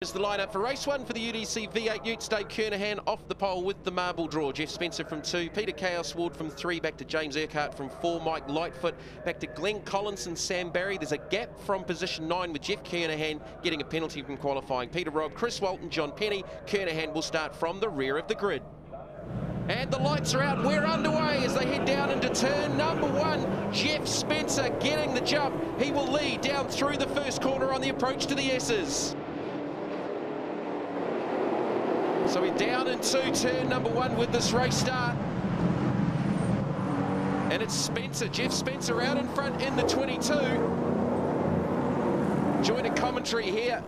Is the lineup for race 1 for the UDC V8 Utes. Dave Kernahan off the pole with the marble draw. Jeff Spencer from 2, Peter Chaos Ward from 3, back to James Urquhart from 4, Mike Lightfoot back to Glenn Collinson, Sam Barry. There's a gap from position 9 with Jeff Kernahan getting a penalty from qualifying. Peter Robb, Chris Walton, John Penny. Kernahan will start from the rear of the grid. And the lights are out. We're underway as they head down into turn number 1. Jeff Spencer getting the jump. He will lead down through the first corner on the approach to the S's. So we're down into turn number 1 with this race start. And it's Spencer, Jeff Spencer out in front in the 22. Joint commentary here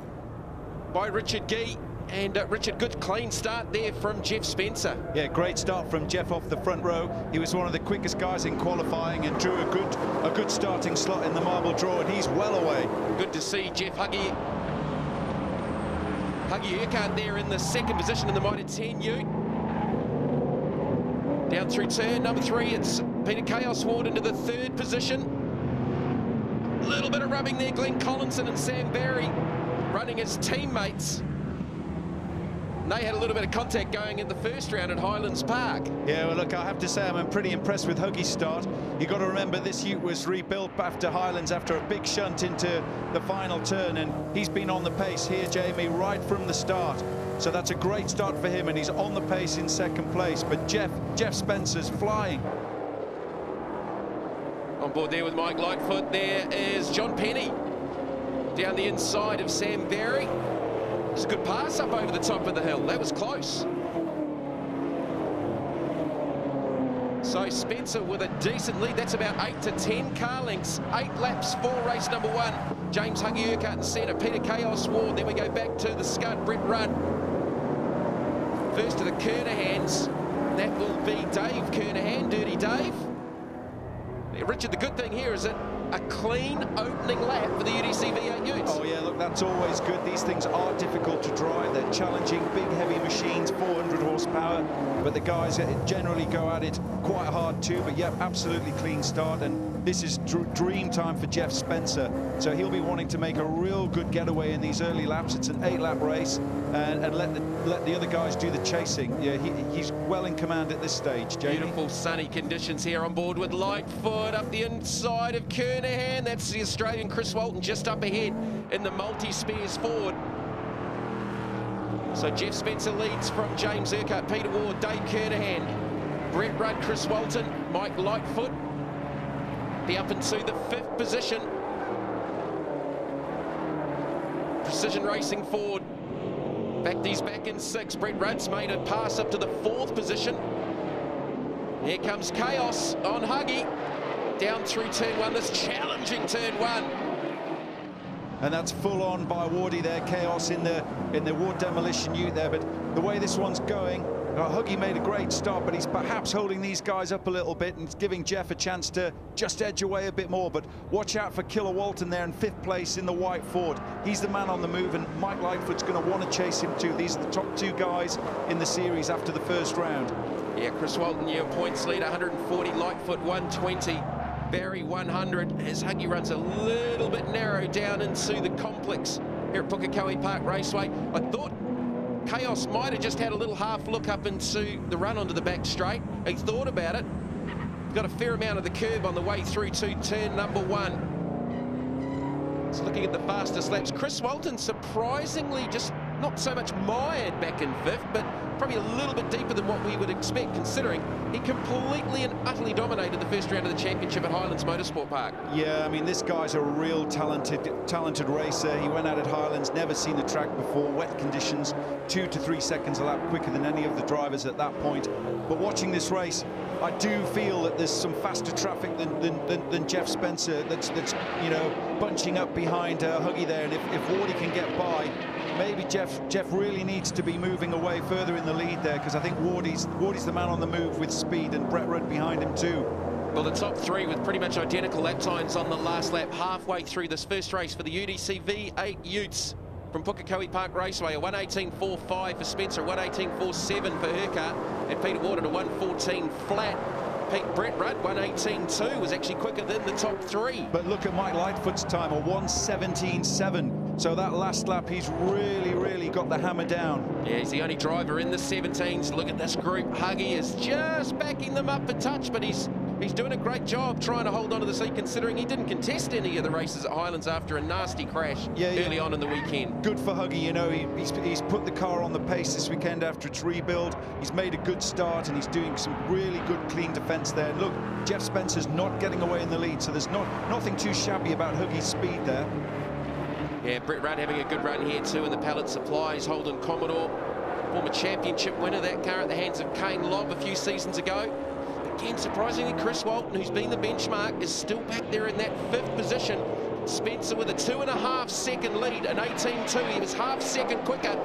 by Richard Gee. And Richard, good clean start there from Jeff Spencer. Yeah, great start from Jeff off the front row. He was one of the quickest guys in qualifying and drew a good starting slot in the marble draw, and he's well away. Good to see Jeff Huggy Urquhart there in the second position in the Mitre 10 Ute. Down through turn number 3, it's Peter Chaos Ward into the 3rd position. A little bit of rubbing there, Glenn Collinson and Sam Barry running as teammates. And they had a little bit of contact going in the first round at Highlands Park. Yeah, well, look, I have to say I'm pretty impressed with Huggy's start. You've got to remember this ute was rebuilt after Highlands after a big shunt into the final turn, and he's been on the pace here, Jamie, right from the start. So that's a great start for him, and he's on the pace in second place. But Jeff Spencer's flying. On board there with Mike Lightfoot, there is John Penny down the inside of Sam Barry. It's a good pass up over the top of the hill. That was close. So Spencer with a decent lead. That's about 8 to 10 car lengths. 8 laps for race number 1. James Huggy Urquhart in centre. Peter Chaos Ward. Then we go back to the scud, Brett Rudd. First to the Kernahans. That will be Dave Kernahan, Dirty Dave. Richard, the good thing here is that a clean opening lap for the UDC V8 Utes. Oh yeah, look, that's always good. These things are difficult to drive. They're challenging, big, heavy machines, 400 horsepower. But the guys generally go at it quite hard too. But yeah, absolutely clean start. And this is dream time for Jeff Spencer. So he'll be wanting to make a real good getaway in these early laps. It's an 8-lap race, and let the other guys do the chasing. Yeah, he's well in command at this stage, Jamie. Beautiful sunny conditions here on board with Lightfoot up the inside of Kernahan. That's the Australian Chris Walton just up ahead in the multi-spares forward. So Jeff Spencer leads from James Urquhart, Peter Ward, Dave Kernahan, Brett Rudd, Chris Walton, Mike Lightfoot. Be up into the 5th position. Precision Racing Ford. He's back in 6. Brett Rudd's made a pass up to the 4th position. Here comes Chaos on Huggy. Down through turn 1, this challenging turn 1. And that's full on by Wardy there, Chaos in the Ward Demolition Ute there. But the way this one's going, Huggy made a great start, but he's perhaps holding these guys up a little bit and giving Jeff a chance to just edge away a bit more. But watch out for Killer Walton there in 5th place in the white Ford. He's the man on the move, and Mike Lightfoot's going to want to chase him too. These are the top 2 guys in the series after the first round. Yeah, Chris Walton, your points lead, 140, Lightfoot 120. Barry 100 as Huggy runs a little bit narrow down into the complex here at Pukekohe Park Raceway. I thought Chaos might have just had a little half look up into the run onto the back straight. He thought about it. Got a fair amount of the curb on the way through to turn number 1. So looking at the fastest laps, Chris Walton surprisingly just not so much mired back in 5th, but probably a little bit deeper than what we would expect, considering he completely and utterly dominated the first round of the championship at Highlands Motorsport Park. Yeah, I mean, this guy's a real talented racer. He went out at Highlands, never seen the track before, wet conditions, 2 to 3 seconds a lap quicker than any of the drivers at that point. But watching this race, I do feel that there's some faster traffic than Jeff Spencer that's you know, bunching up behind Huggy there. And if Wardy can get by, maybe Jeff really needs to be moving away further in the lead there, because I think Wardy's the man on the move with speed, and Brett Rudd behind him too. Well, the top 3 with pretty much identical lap times on the last lap, halfway through this first race for the UDC V8 Utes from Pukekohe Park Raceway. A 1:18.45 for Spencer, 1:18.47 for Urquhart, and Peter Ward at a 1:14 flat. Brett Rudd, 1:18.2, was actually quicker than the top 3. But look at Mike Lightfoot's time, a 1:17.7. So that last lap, he's really got the hammer down. Yeah, he's the only driver in the 17s. Look at this group. Huggy is just backing them up for touch, but he's doing a great job trying to hold on to the seat, considering he didn't contest any of the races at Highlands after a nasty crash early on in the weekend. Good for Huggy, you know, he's put the car on the pace this weekend after its rebuild. He's made a good start and he's doing some really good clean defense there. And look, Jeff Spencer's not getting away in the lead, so there's nothing too shabby about Huggy's speed there. Yeah, Brett Rudd having a good run here too in the pallet supplies. Holden Commodore, former championship winner, that car at the hands of Kane Lobb a few seasons ago. Again, surprisingly, Chris Walton, who's been the benchmark, is still back there in that 5th position. Spencer with a 2.5 second lead, an 18.2. He was half second quicker.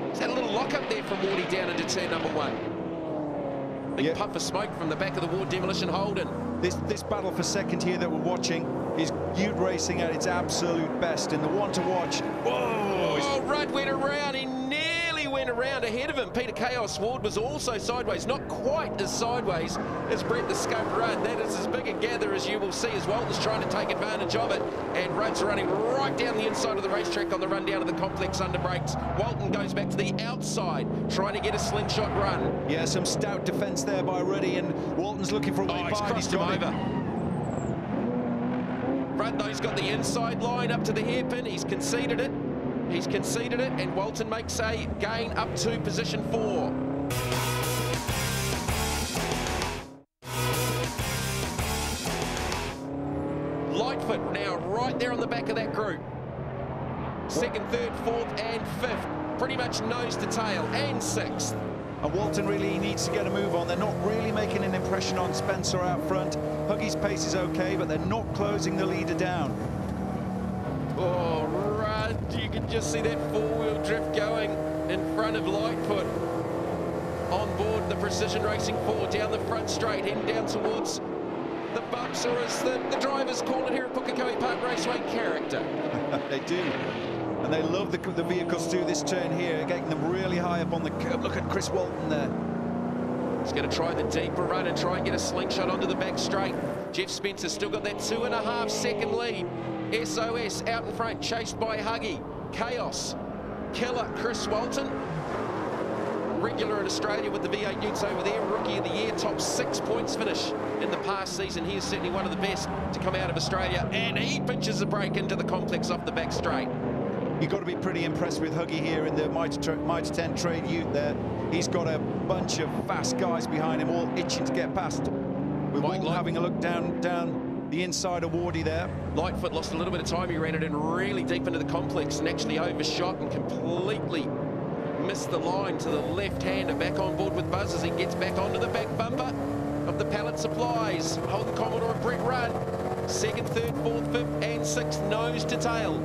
He's had a little lock up there from Wardy down into turn number 1. Big puff of smoke from the back of the Ward Demolition Holden. This battle for second here that we're watching is Ute racing at its absolute best, and the one to watch. Whoa! Oh, Rudd went around. He nearly went around ahead of him. Peter Chaos Ward was also sideways, not quite as sideways as Brett the Scud Rudd. That is as big a gather as you will see as Walton's trying to take advantage of it, and Rudd's running right down the inside of the racetrack on the run down to the complex under brakes. Walton goes back to the outside, trying to get a slingshot run. Yeah, some stout defence there by Ruddy, and Walton's looking for a way by. He's crossed him over. Rudd, though, he's got the inside line up to the hairpin. He's conceded it. He's conceded it, and Walton makes a gain up to position 4. Lightfoot now right there on the back of that group. 2nd, 3rd, 4th, and 5th. Pretty much nose to tail, and 6th. And Walton really needs to get a move on. They're not really making an impression on Spencer out front. Huggy's pace is okay, but they're not closing the leader down. Oh, Rudd, you can just see that 4-wheel drift going in front of Lightfoot. On board the Precision Racing 4 down the front straight, heading down towards the bumps, or as the drivers call it here at Pukekohe Park Raceway, character. They do. And they love the vehicles through this turn here, getting them really high up on the curb. Look at Chris Walton there. He's going to try the deeper run and try and get a slingshot onto the back straight. Jeff Spencer's still got that 2.5 second lead. SOS out in front, chased by Huggy. Chaos, Killer, Chris Walton. Regular in Australia with the V8 Utes over there. Rookie of the year, top 6 points finish in the past season. He is certainly one of the best to come out of Australia. And he pinches a break into the complex off the back straight. You've got to be pretty impressed with Huggy here in the Mitre 10 Trade Ute there. He's got a bunch of fast guys behind him, all itching to get past. With Walton having a look down the inside of Wardy there. Lightfoot lost a little bit of time. He ran it in really deep into the complex and actually overshot and completely missed the line to the left-hander. Back on board with Buzz as he gets back onto the back bumper of the pallet supplies. Holden Commodore and Brett Rudd. 2nd, 3rd, 4th, 5th, and 6th, nose to tail.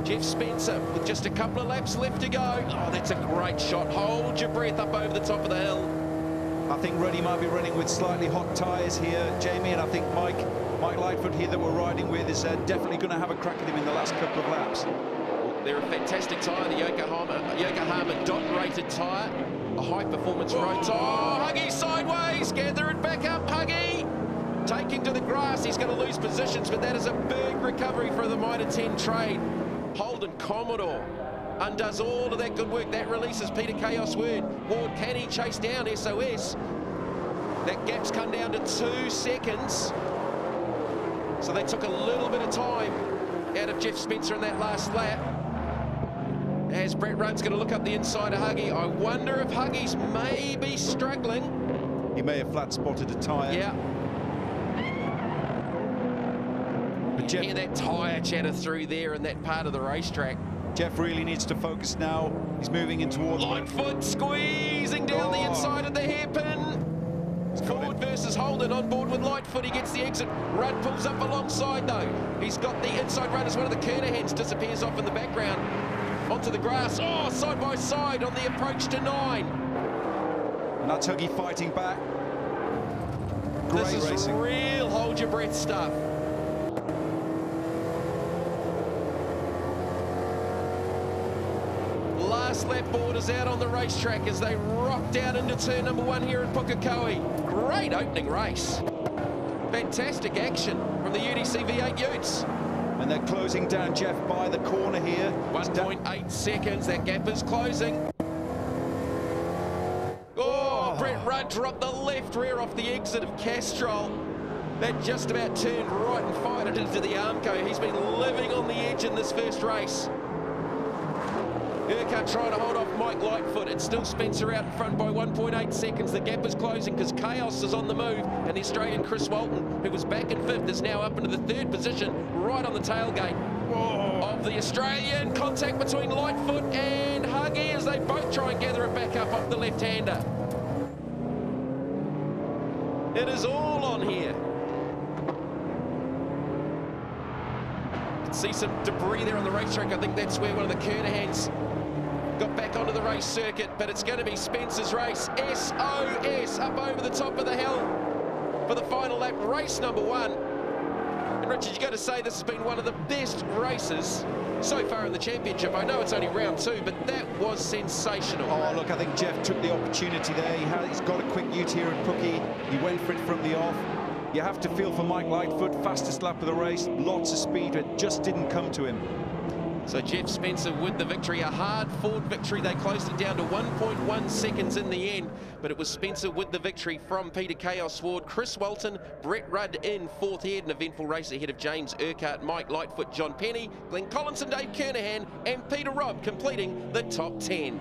Jeff Spencer with just a couple of laps left to go. Oh, that's a great shot. Hold your breath up over the top of the hill. I think Ruddy might be running with slightly hot tyres here, Jamie, and I think Mike Lightfoot here that we're riding with is definitely going to have a crack at him in the last couple of laps. They're a fantastic tyre, the Yokohama dot-rated tyre. A high-performance road tyre. Oh, Huggy sideways, gather it back up, Huggy. Taking to the grass, he's going to lose positions, but that is a big recovery for the Mitre 10 Trade. Holden Commodore undoes all of that good work. That releases Peter Chaos Ward. Can he chase down SOS? That gap's come down to 2 seconds. So they took a little bit of time out of Jeff Spencer in that last lap. As Brett Rudd's going to look up the inside of Huggy. I wonder if Huggy's maybe struggling. He may have flat spotted a tyre. Yeah. You hear that tyre chatter through there in that part of the racetrack. Jeff really needs to focus now. He's moving in towards Lightfoot squeezing down the inside of the hairpin. Ford versus Holden on board with Lightfoot. He gets the exit. Rudd pulls up alongside though. He's got the inside run as one of the Kernahans disappears off in the background. Onto the grass. Oh, side by side on the approach to 9. And that's Huggy fighting back. Great this is racing. Real hold your breath stuff. Last lap board is out on the racetrack as they rock down into turn number 1 here at Pukekohe. Great opening race. Fantastic action from the UDC V8 Utes. And they're closing down, Jeff, by the corner here. 1.8 seconds, that gap is closing. Oh, Brett Rudd dropped the left rear off the exit of Castrol. That just about turned right and fired it into the Armco. He's been living on the edge in this first race. Urquhart trying to hold off Mike Lightfoot. It's still Spencer out in front by 1.8 seconds. The gap is closing because Chaos is on the move, and the Australian Chris Walton, who was back in fifth, is now up into the third position, right on the tailgate of the Australian. Contact between Lightfoot and Huggy as they both try and gather it back up off the left-hander. It is all on here. See some debris there on the racetrack. I think that's where one of the Kernahans got back onto the race circuit, but it's going to be Spencer's race. SOS up over the top of the hill for the final lap, race number 1. And Richard, you've got to say this has been one of the best races so far in the championship. I know it's only round 2, but that was sensational. Oh, look, I think Jeff took the opportunity there. He's got a quick ute here at Pookie. He went for it from the off. You have to feel for Mike Lightfoot, fastest lap of the race, lots of speed, it just didn't come to him. So Jeff Spencer with the victory, a hard-fought victory. They closed it down to 1.1 seconds in the end, but it was Spencer with the victory from Peter Chaos Ward. Chris Walton, Brett Rudd in fourth. He had an eventful race ahead of James Urquhart, Mike Lightfoot, John Penny, Glenn Collinson, Dave Kernahan, and Peter Robb completing the top 10.